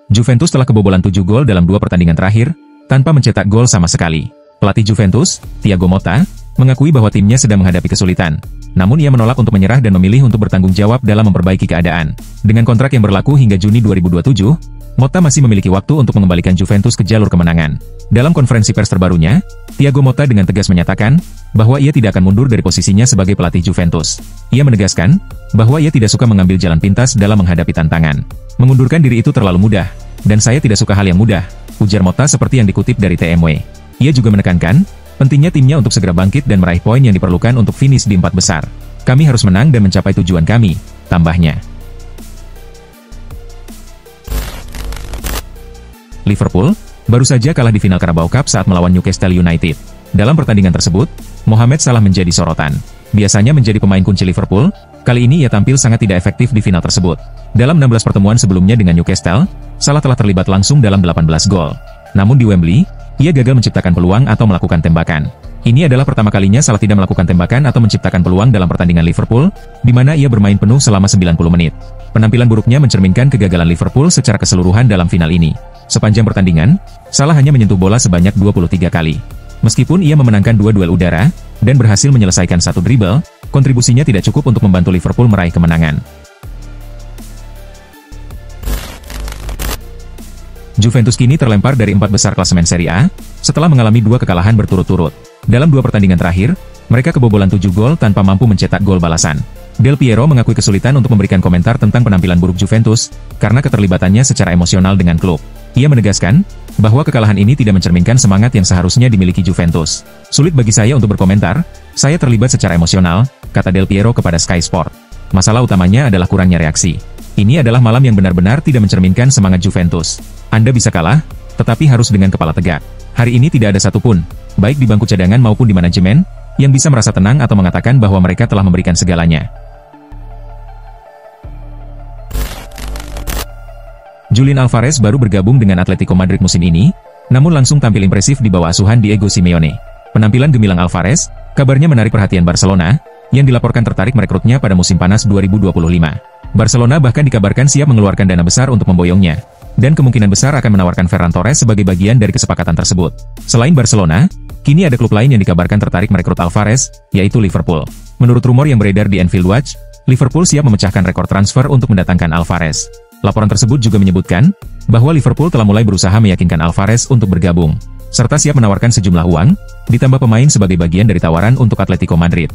Juventus telah kebobolan 7 gol dalam 2 pertandingan terakhir, tanpa mencetak gol sama sekali. Pelatih Juventus, Thiago Motta, mengakui bahwa timnya sedang menghadapi kesulitan. Namun ia menolak untuk menyerah dan memilih untuk bertanggung jawab dalam memperbaiki keadaan. Dengan kontrak yang berlaku hingga Juni 2027, Motta masih memiliki waktu untuk mengembalikan Juventus ke jalur kemenangan. Dalam konferensi pers terbarunya, Thiago Motta dengan tegas menyatakan bahwa ia tidak akan mundur dari posisinya sebagai pelatih Juventus. Ia menegaskan bahwa ia tidak suka mengambil jalan pintas dalam menghadapi tantangan. Mengundurkan diri itu terlalu mudah, dan saya tidak suka hal yang mudah, ujar Motta seperti yang dikutip dari TMW. Ia juga menekankan pentingnya timnya untuk segera bangkit dan meraih poin yang diperlukan untuk finish di 4 besar. Kami harus menang dan mencapai tujuan kami, tambahnya. Liverpool baru saja kalah di final Carabao Cup saat melawan Newcastle United. Dalam pertandingan tersebut, Mohamed Salah menjadi sorotan. Biasanya menjadi pemain kunci Liverpool, kali ini ia tampil sangat tidak efektif di final tersebut. Dalam 16 pertemuan sebelumnya dengan Newcastle, Salah telah terlibat langsung dalam 18 gol. Namun di Wembley, ia gagal menciptakan peluang atau melakukan tembakan. Ini adalah pertama kalinya Salah tidak melakukan tembakan atau menciptakan peluang dalam pertandingan Liverpool, di mana ia bermain penuh selama 90 menit. Penampilan buruknya mencerminkan kegagalan Liverpool secara keseluruhan dalam final ini. Sepanjang pertandingan, Salah hanya menyentuh bola sebanyak 23 kali. Meskipun ia memenangkan 2 duel udara, dan berhasil menyelesaikan 1 dribble, kontribusinya tidak cukup untuk membantu Liverpool meraih kemenangan. Juventus kini terlempar dari 4 besar klasemen Serie A, setelah mengalami 2 kekalahan berturut-turut. Dalam 2 pertandingan terakhir, mereka kebobolan 7 gol tanpa mampu mencetak gol balasan. Del Piero mengakui kesulitan untuk memberikan komentar tentang penampilan buruk Juventus, karena keterlibatannya secara emosional dengan klub. Ia menegaskan bahwa kekalahan ini tidak mencerminkan semangat yang seharusnya dimiliki Juventus. Sulit bagi saya untuk berkomentar, saya terlibat secara emosional, kata Del Piero kepada Sky Sport. Masalah utamanya adalah kurangnya reaksi. Ini adalah malam yang benar-benar tidak mencerminkan semangat Juventus. Anda bisa kalah, tetapi harus dengan kepala tegak. Hari ini tidak ada satupun, baik di bangku cadangan maupun di manajemen, yang bisa merasa tenang atau mengatakan bahwa mereka telah memberikan segalanya. Julian Alvarez baru bergabung dengan Atletico Madrid musim ini, namun langsung tampil impresif di bawah asuhan Diego Simeone. Penampilan gemilang Alvarez, kabarnya menarik perhatian Barcelona, yang dilaporkan tertarik merekrutnya pada musim panas 2025. Barcelona bahkan dikabarkan siap mengeluarkan dana besar untuk memboyongnya, dan kemungkinan besar akan menawarkan Ferran Torres sebagai bagian dari kesepakatan tersebut. Selain Barcelona, kini ada klub lain yang dikabarkan tertarik merekrut Alvarez, yaitu Liverpool. Menurut rumor yang beredar di Anfield Watch, Liverpool siap memecahkan rekor transfer untuk mendatangkan Alvarez. Laporan tersebut juga menyebutkan bahwa Liverpool telah mulai berusaha meyakinkan Alvarez untuk bergabung, serta siap menawarkan sejumlah uang, ditambah pemain sebagai bagian dari tawaran untuk Atletico Madrid.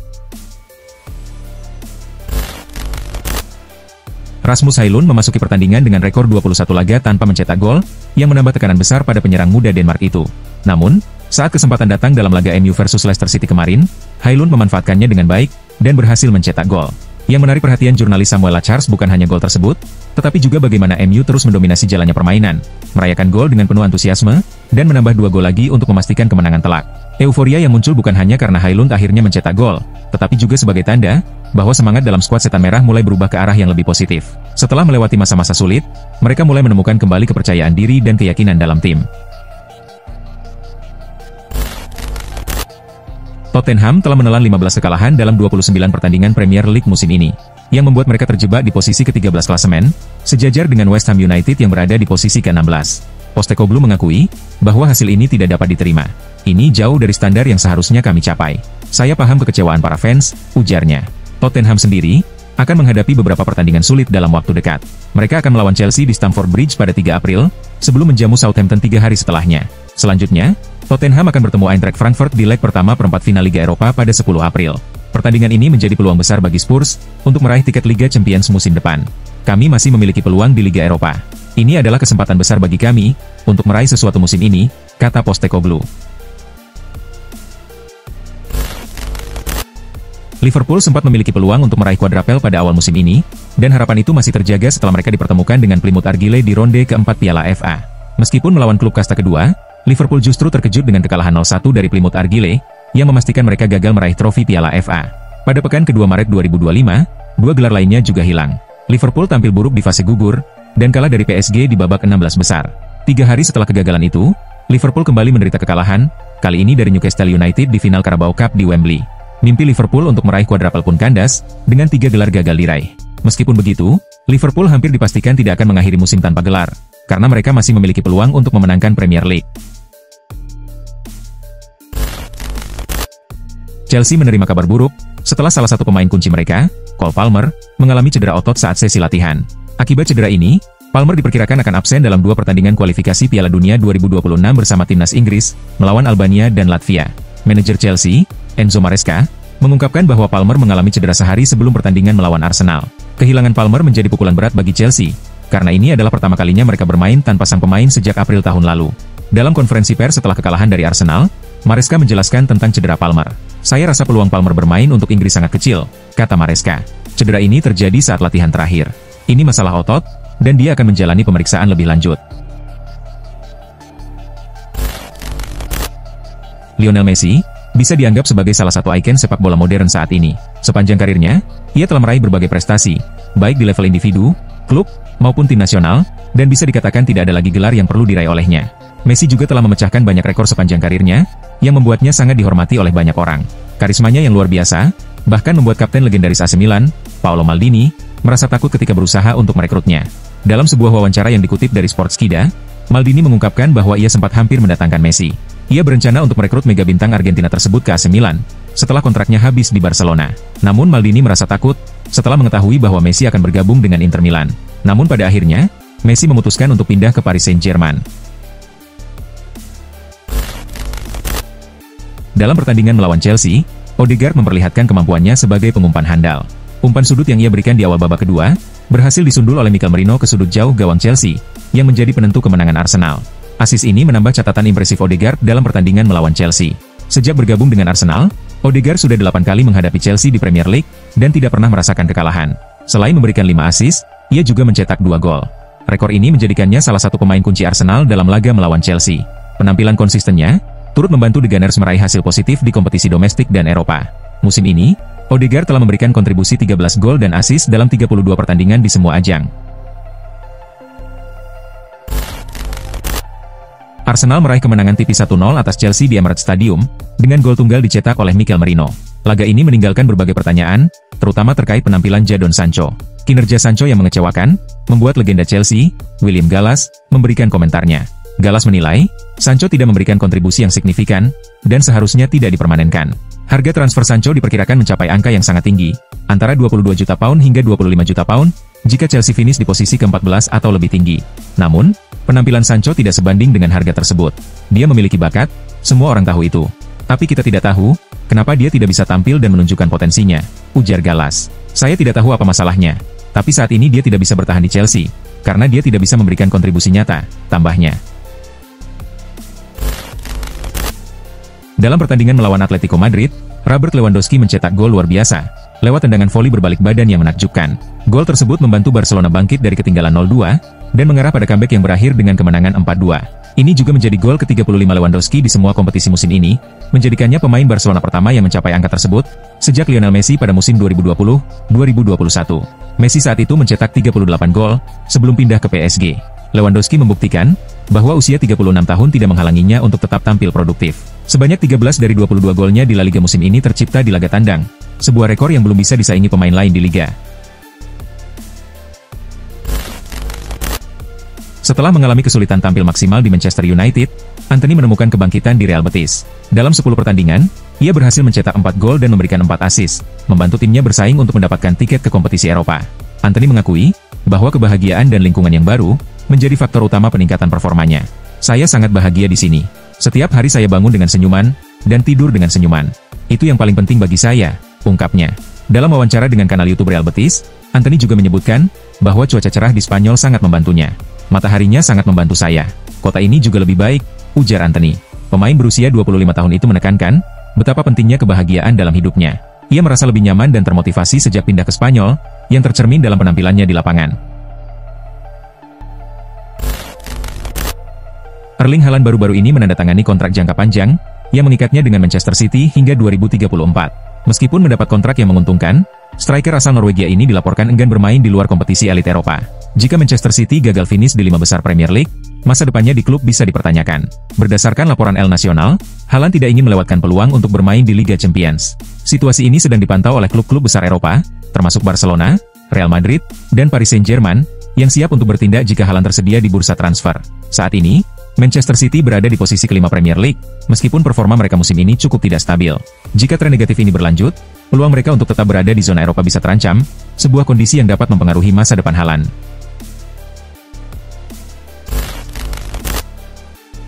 Rasmus Højlund memasuki pertandingan dengan rekor 21 laga tanpa mencetak gol, yang menambah tekanan besar pada penyerang muda Denmark itu. Namun, saat kesempatan datang dalam laga MU versus Leicester City kemarin, Højlund memanfaatkannya dengan baik, dan berhasil mencetak gol. Yang menarik perhatian jurnalis Samuel Lachars bukan hanya gol tersebut, tetapi juga bagaimana MU terus mendominasi jalannya permainan, merayakan gol dengan penuh antusiasme, dan menambah 2 gol lagi untuk memastikan kemenangan telak. Euforia yang muncul bukan hanya karena Højlund akhirnya mencetak gol, tetapi juga sebagai tanda bahwa semangat dalam skuad Setan Merah mulai berubah ke arah yang lebih positif. Setelah melewati masa-masa sulit, mereka mulai menemukan kembali kepercayaan diri dan keyakinan dalam tim. Tottenham telah menelan 15 kekalahan dalam 29 pertandingan Premier League musim ini, yang membuat mereka terjebak di posisi ke-13 klasemen, sejajar dengan West Ham United yang berada di posisi ke-16. Postecoglou mengakui bahwa hasil ini tidak dapat diterima. Ini jauh dari standar yang seharusnya kami capai. Saya paham kekecewaan para fans, ujarnya. Tottenham sendiri akan menghadapi beberapa pertandingan sulit dalam waktu dekat. Mereka akan melawan Chelsea di Stamford Bridge pada 3 April, sebelum menjamu Southampton 3 hari setelahnya. Selanjutnya, Tottenham akan bertemu Eintracht Frankfurt di leg pertama perempat final Liga Eropa pada 10 April. Pertandingan ini menjadi peluang besar bagi Spurs untuk meraih tiket Liga Champions musim depan. Kami masih memiliki peluang di Liga Eropa. Ini adalah kesempatan besar bagi kami untuk meraih sesuatu musim ini, kata Postecoglou. Liverpool sempat memiliki peluang untuk meraih kuadrapel pada awal musim ini, dan harapan itu masih terjaga setelah mereka dipertemukan dengan Plymouth Argyle di ronde keempat Piala FA. Meskipun melawan klub kasta kedua, Liverpool justru terkejut dengan kekalahan 0-1 dari Plymouth Argyle, yang memastikan mereka gagal meraih trofi Piala FA. Pada pekan kedua Maret 2025, 2 gelar lainnya juga hilang. Liverpool tampil buruk di fase gugur, dan kalah dari PSG di babak 16 besar. 3 hari setelah kegagalan itu, Liverpool kembali menderita kekalahan, kali ini dari Newcastle United di final Carabao Cup di Wembley. Mimpi Liverpool untuk meraih kuadrapel pun kandas, dengan 3 gelar gagal diraih. Meskipun begitu, Liverpool hampir dipastikan tidak akan mengakhiri musim tanpa gelar, karena mereka masih memiliki peluang untuk memenangkan Premier League. Chelsea menerima kabar buruk, setelah salah satu pemain kunci mereka, Cole Palmer, mengalami cedera otot saat sesi latihan. Akibat cedera ini, Palmer diperkirakan akan absen dalam 2 pertandingan kualifikasi Piala Dunia 2026 bersama timnas Inggris, melawan Albania dan Latvia. Manajer Chelsea, Enzo Maresca, mengungkapkan bahwa Palmer mengalami cedera sehari sebelum pertandingan melawan Arsenal. Kehilangan Palmer menjadi pukulan berat bagi Chelsea, karena ini adalah pertama kalinya mereka bermain tanpa sang pemain sejak April tahun lalu. Dalam konferensi pers setelah kekalahan dari Arsenal, Maresca menjelaskan tentang cedera Palmer. "Saya rasa peluang Palmer bermain untuk Inggris sangat kecil," kata Maresca. "Cedera ini terjadi saat latihan terakhir. Ini masalah otot, dan dia akan menjalani pemeriksaan lebih lanjut." Lionel Messi bisa dianggap sebagai salah satu ikon sepak bola modern saat ini. Sepanjang karirnya, ia telah meraih berbagai prestasi, baik di level individu, klub, maupun tim nasional, dan bisa dikatakan tidak ada lagi gelar yang perlu diraih olehnya. Messi juga telah memecahkan banyak rekor sepanjang karirnya, yang membuatnya sangat dihormati oleh banyak orang. Karismanya yang luar biasa, bahkan membuat kapten legendaris AC Milan, Paolo Maldini, merasa takut ketika berusaha untuk merekrutnya. Dalam sebuah wawancara yang dikutip dari Sportskida, Maldini mengungkapkan bahwa ia sempat hampir mendatangkan Messi. Ia berencana untuk merekrut mega bintang Argentina tersebut ke AC Milan, setelah kontraknya habis di Barcelona. Namun Maldini merasa takut, setelah mengetahui bahwa Messi akan bergabung dengan Inter Milan. Namun pada akhirnya, Messi memutuskan untuk pindah ke Paris Saint-Germain. Dalam pertandingan melawan Chelsea, Odegaard memperlihatkan kemampuannya sebagai pengumpan handal. Umpan sudut yang ia berikan di awal babak kedua, berhasil disundul oleh Mikel Merino ke sudut jauh gawang Chelsea, yang menjadi penentu kemenangan Arsenal. Assist ini menambah catatan impresif Odegaard dalam pertandingan melawan Chelsea. Sejak bergabung dengan Arsenal, Odegaard sudah 8 kali menghadapi Chelsea di Premier League, dan tidak pernah merasakan kekalahan. Selain memberikan 5 assist, ia juga mencetak 2 gol. Rekor ini menjadikannya salah satu pemain kunci Arsenal dalam laga melawan Chelsea. Penampilan konsistennya turut membantu The Gunners meraih hasil positif di kompetisi domestik dan Eropa. Musim ini, Odegaard telah memberikan kontribusi 13 gol dan assist dalam 32 pertandingan di semua ajang. Arsenal meraih kemenangan tipis 1-0 atas Chelsea di Emirates Stadium, dengan gol tunggal dicetak oleh Mikel Merino. Laga ini meninggalkan berbagai pertanyaan, terutama terkait penampilan Jadon Sancho. Kinerja Sancho yang mengecewakan, membuat legenda Chelsea, William Gallas, memberikan komentarnya. Gallas menilai, Sancho tidak memberikan kontribusi yang signifikan, dan seharusnya tidak dipermanenkan. Harga transfer Sancho diperkirakan mencapai angka yang sangat tinggi, antara 22 juta pound hingga 25 juta pound, jika Chelsea finish di posisi ke-14 atau lebih tinggi. Namun, penampilan Sancho tidak sebanding dengan harga tersebut. Dia memiliki bakat, semua orang tahu itu. Tapi kita tidak tahu, kenapa dia tidak bisa tampil dan menunjukkan potensinya, ujar Gallas. "Saya tidak tahu apa masalahnya, tapi saat ini dia tidak bisa bertahan di Chelsea, karena dia tidak bisa memberikan kontribusi nyata," tambahnya. Dalam pertandingan melawan Atletico Madrid, Robert Lewandowski mencetak gol luar biasa, lewat tendangan voli berbalik badan yang menakjubkan. Gol tersebut membantu Barcelona bangkit dari ketinggalan 0-2, dan mengarah pada comeback yang berakhir dengan kemenangan 4-2. Ini juga menjadi gol ke-35 Lewandowski di semua kompetisi musim ini, menjadikannya pemain Barcelona pertama yang mencapai angka tersebut, sejak Lionel Messi pada musim 2020-2021. Messi saat itu mencetak 38 gol, sebelum pindah ke PSG. Lewandowski membuktikan, bahwa usia 36 tahun tidak menghalanginya untuk tetap tampil produktif. Sebanyak 13 dari 22 golnya di La Liga musim ini tercipta di laga tandang, sebuah rekor yang belum bisa disaingi pemain lain di Liga. Setelah mengalami kesulitan tampil maksimal di Manchester United, Antony menemukan kebangkitan di Real Betis. Dalam 10 pertandingan, ia berhasil mencetak 4 gol dan memberikan 4 assist, membantu timnya bersaing untuk mendapatkan tiket ke kompetisi Eropa. Antony mengakui, bahwa kebahagiaan dan lingkungan yang baru, menjadi faktor utama peningkatan performanya. "Saya sangat bahagia di sini. Setiap hari saya bangun dengan senyuman, dan tidur dengan senyuman. Itu yang paling penting bagi saya," ungkapnya. Dalam wawancara dengan kanal YouTube Real Betis, Antony juga menyebutkan, bahwa cuaca cerah di Spanyol sangat membantunya. "Mataharinya sangat membantu saya. Kota ini juga lebih baik," ujar Antony. Pemain berusia 25 tahun itu menekankan, betapa pentingnya kebahagiaan dalam hidupnya. Ia merasa lebih nyaman dan termotivasi sejak pindah ke Spanyol, yang tercermin dalam penampilannya di lapangan. Erling Haaland baru-baru ini menandatangani kontrak jangka panjang, yang mengikatnya dengan Manchester City hingga 2034. Meskipun mendapat kontrak yang menguntungkan, striker asal Norwegia ini dilaporkan enggan bermain di luar kompetisi elit Eropa. Jika Manchester City gagal finish di 5 besar Premier League, masa depannya di klub bisa dipertanyakan. Berdasarkan laporan El Nacional, Haaland tidak ingin melewatkan peluang untuk bermain di Liga Champions. Situasi ini sedang dipantau oleh klub-klub besar Eropa, termasuk Barcelona, Real Madrid, dan Paris Saint-Germain, yang siap untuk bertindak jika Haaland tersedia di bursa transfer. Saat ini, Manchester City berada di posisi kelima Premier League, meskipun performa mereka musim ini cukup tidak stabil. Jika tren negatif ini berlanjut, peluang mereka untuk tetap berada di zona Eropa bisa terancam, sebuah kondisi yang dapat mempengaruhi masa depan Haaland.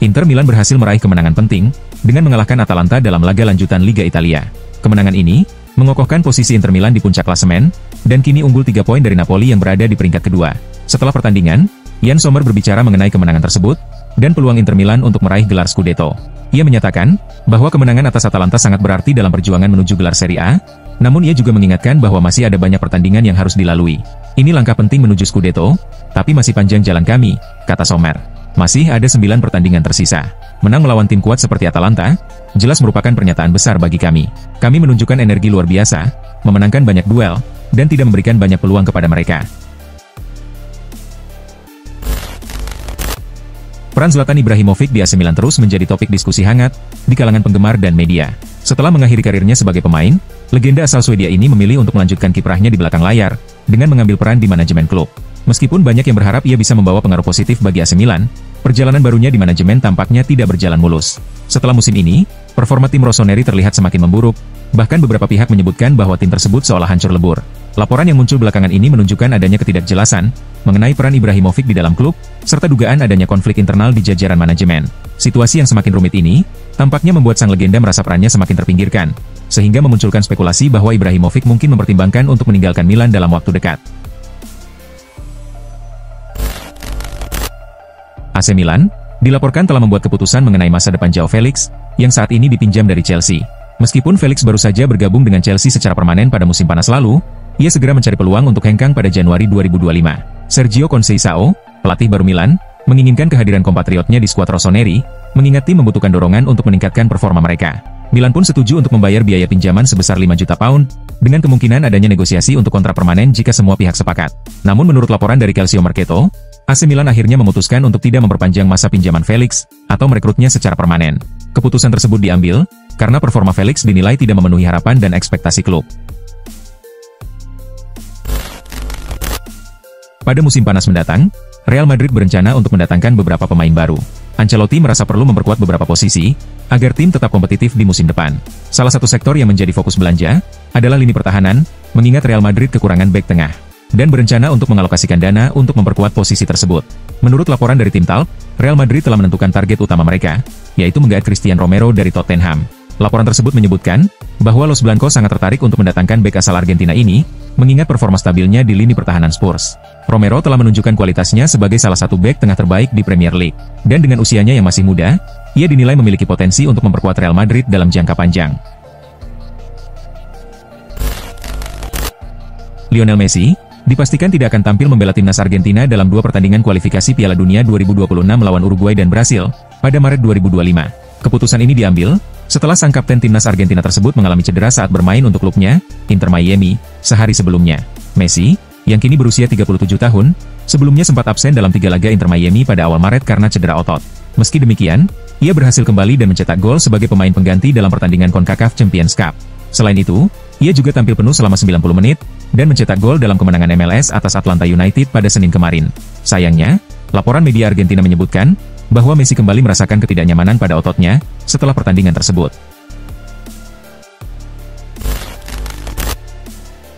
Inter Milan berhasil meraih kemenangan penting, dengan mengalahkan Atalanta dalam laga lanjutan Liga Italia. Kemenangan ini, mengokohkan posisi Inter Milan di puncak klasemen, dan kini unggul 3 poin dari Napoli yang berada di peringkat kedua. Setelah pertandingan, Jan Sommer berbicara mengenai kemenangan tersebut, dan peluang Inter Milan untuk meraih gelar Scudetto. Ia menyatakan, bahwa kemenangan atas Atalanta sangat berarti dalam perjuangan menuju gelar Serie A, namun ia juga mengingatkan bahwa masih ada banyak pertandingan yang harus dilalui. Ini langkah penting menuju Scudetto, tapi masih panjang jalan kami, kata Sommer. Masih ada 9 pertandingan tersisa. Menang melawan tim kuat seperti Atalanta, jelas merupakan pernyataan besar bagi kami. Kami menunjukkan energi luar biasa, memenangkan banyak duel, dan tidak memberikan banyak peluang kepada mereka. Peran Zlatan Ibrahimovic di AC Milan terus menjadi topik diskusi hangat di kalangan penggemar dan media. Setelah mengakhiri karirnya sebagai pemain, legenda asal Swedia ini memilih untuk melanjutkan kiprahnya di belakang layar dengan mengambil peran di manajemen klub. Meskipun banyak yang berharap ia bisa membawa pengaruh positif bagi AC Milan, perjalanan barunya di manajemen tampaknya tidak berjalan mulus. Setelah musim ini, performa tim rossoneri terlihat semakin memburuk, bahkan beberapa pihak menyebutkan bahwa tim tersebut seolah hancur lebur. Laporan yang muncul belakangan ini menunjukkan adanya ketidakjelasan mengenai peran Ibrahimovic di dalam klub, serta dugaan adanya konflik internal di jajaran manajemen. Situasi yang semakin rumit ini, tampaknya membuat sang legenda merasa perannya semakin terpinggirkan, sehingga memunculkan spekulasi bahwa Ibrahimovic mungkin mempertimbangkan untuk meninggalkan Milan dalam waktu dekat. AC Milan dilaporkan telah membuat keputusan mengenai masa depan Joao Felix, yang saat ini dipinjam dari Chelsea. Meskipun Felix baru saja bergabung dengan Chelsea secara permanen pada musim panas lalu, ia segera mencari peluang untuk hengkang pada Januari 2025. Sergio Conceição, pelatih baru Milan, menginginkan kehadiran kompatriotnya di skuad rossoneri, mengingat tim membutuhkan dorongan untuk meningkatkan performa mereka. Milan pun setuju untuk membayar biaya pinjaman sebesar 5 juta pound, dengan kemungkinan adanya negosiasi untuk kontrak permanen jika semua pihak sepakat. Namun menurut laporan dari Calcio Mercato, AC Milan akhirnya memutuskan untuk tidak memperpanjang masa pinjaman Felix, atau merekrutnya secara permanen. Keputusan tersebut diambil, karena performa Felix dinilai tidak memenuhi harapan dan ekspektasi klub. Pada musim panas mendatang, Real Madrid berencana untuk mendatangkan beberapa pemain baru. Ancelotti merasa perlu memperkuat beberapa posisi, agar tim tetap kompetitif di musim depan. Salah satu sektor yang menjadi fokus belanja, adalah lini pertahanan, mengingat Real Madrid kekurangan bek tengah, dan berencana untuk mengalokasikan dana untuk memperkuat posisi tersebut. Menurut laporan dari tim Talk, Real Madrid telah menentukan target utama mereka, yaitu menggait Cristiano Romero dari Tottenham. Laporan tersebut menyebutkan, bahwa Los Blancos sangat tertarik untuk mendatangkan bek asal Argentina ini, mengingat performa stabilnya di lini pertahanan Spurs. Romero telah menunjukkan kualitasnya sebagai salah satu bek tengah terbaik di Premier League, dan dengan usianya yang masih muda, ia dinilai memiliki potensi untuk memperkuat Real Madrid dalam jangka panjang. Lionel Messi dipastikan tidak akan tampil membela timnas Argentina dalam 2 pertandingan kualifikasi Piala Dunia 2026 melawan Uruguay dan Brasil pada Maret 2025. Keputusan ini diambil setelah sang kapten timnas Argentina tersebut mengalami cedera saat bermain untuk klubnya, Inter Miami, sehari sebelumnya. Messi, yang kini berusia 37 tahun, sebelumnya sempat absen dalam 3 laga Inter Miami pada awal Maret karena cedera otot. Meski demikian, ia berhasil kembali dan mencetak gol sebagai pemain pengganti dalam pertandingan CONCACAF Champions Cup. Selain itu, ia juga tampil penuh selama 90 menit, dan mencetak gol dalam kemenangan MLS atas Atlanta United pada Senin kemarin. Sayangnya, laporan media Argentina menyebutkan, bahwa Messi kembali merasakan ketidaknyamanan pada ototnya, setelah pertandingan tersebut.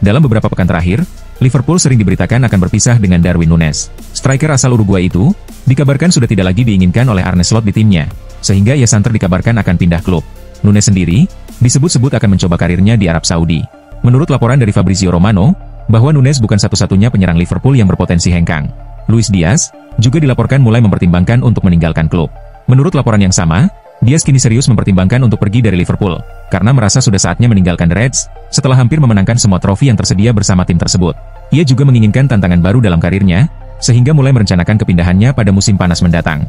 Dalam beberapa pekan terakhir, Liverpool sering diberitakan akan berpisah dengan Darwin Núñez. Striker asal Uruguay itu, dikabarkan sudah tidak lagi diinginkan oleh Arne Slot di timnya, sehingga ia santer dikabarkan akan pindah klub. Núñez sendiri, disebut-sebut akan mencoba karirnya di Arab Saudi. Menurut laporan dari Fabrizio Romano, bahwa Núñez bukan satu-satunya penyerang Liverpool yang berpotensi hengkang. Luis Diaz juga dilaporkan mulai mempertimbangkan untuk meninggalkan klub. Menurut laporan yang sama, Diaz kini serius mempertimbangkan untuk pergi dari Liverpool, karena merasa sudah saatnya meninggalkan The Reds, setelah hampir memenangkan semua trofi yang tersedia bersama tim tersebut. Ia juga menginginkan tantangan baru dalam karirnya, sehingga mulai merencanakan kepindahannya pada musim panas mendatang.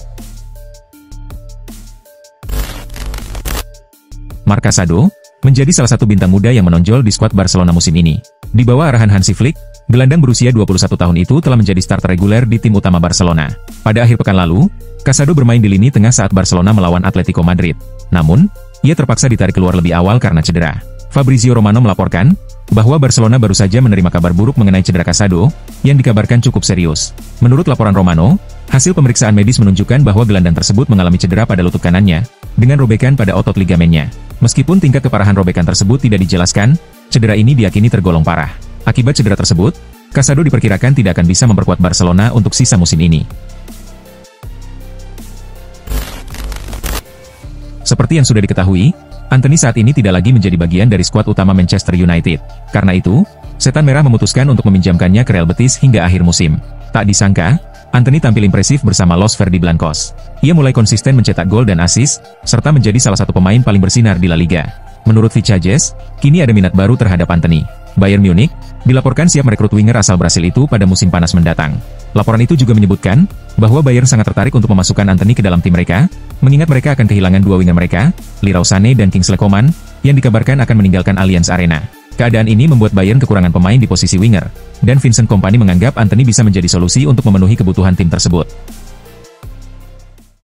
Marc Casado menjadi salah satu bintang muda yang menonjol di skuad Barcelona musim ini. Di bawah arahan Hansi Flick, gelandang berusia 21 tahun itu telah menjadi starter reguler di tim utama Barcelona. Pada akhir pekan lalu, Casado bermain di lini tengah saat Barcelona melawan Atletico Madrid. Namun, ia terpaksa ditarik keluar lebih awal karena cedera. Fabrizio Romano melaporkan bahwa Barcelona baru saja menerima kabar buruk mengenai cedera Casado, yang dikabarkan cukup serius. Menurut laporan Romano, hasil pemeriksaan medis menunjukkan bahwa gelandang tersebut mengalami cedera pada lutut kanannya, dengan robekan pada otot ligamennya. Meskipun tingkat keparahan robekan tersebut tidak dijelaskan, cedera ini diyakini tergolong parah. Akibat cedera tersebut, Casado diperkirakan tidak akan bisa memperkuat Barcelona untuk sisa musim ini. Seperti yang sudah diketahui, Antony saat ini tidak lagi menjadi bagian dari skuad utama Manchester United. Karena itu, Setan Merah memutuskan untuk meminjamkannya ke Real Betis hingga akhir musim. Tak disangka, Antony tampil impresif bersama Los Verdiblancos. Ia mulai konsisten mencetak gol dan assist, serta menjadi salah satu pemain paling bersinar di La Liga. Menurut Vichages, kini ada minat baru terhadap Antony. Bayern Munich dilaporkan siap merekrut winger asal Brasil itu pada musim panas mendatang. Laporan itu juga menyebutkan bahwa Bayern sangat tertarik untuk memasukkan Antony ke dalam tim mereka, mengingat mereka akan kehilangan dua winger mereka, Leroy Sané dan Kingsley Coman, yang dikabarkan akan meninggalkan Allianz Arena. Keadaan ini membuat Bayern kekurangan pemain di posisi winger, dan Vincent Kompany menganggap Antony bisa menjadi solusi untuk memenuhi kebutuhan tim tersebut.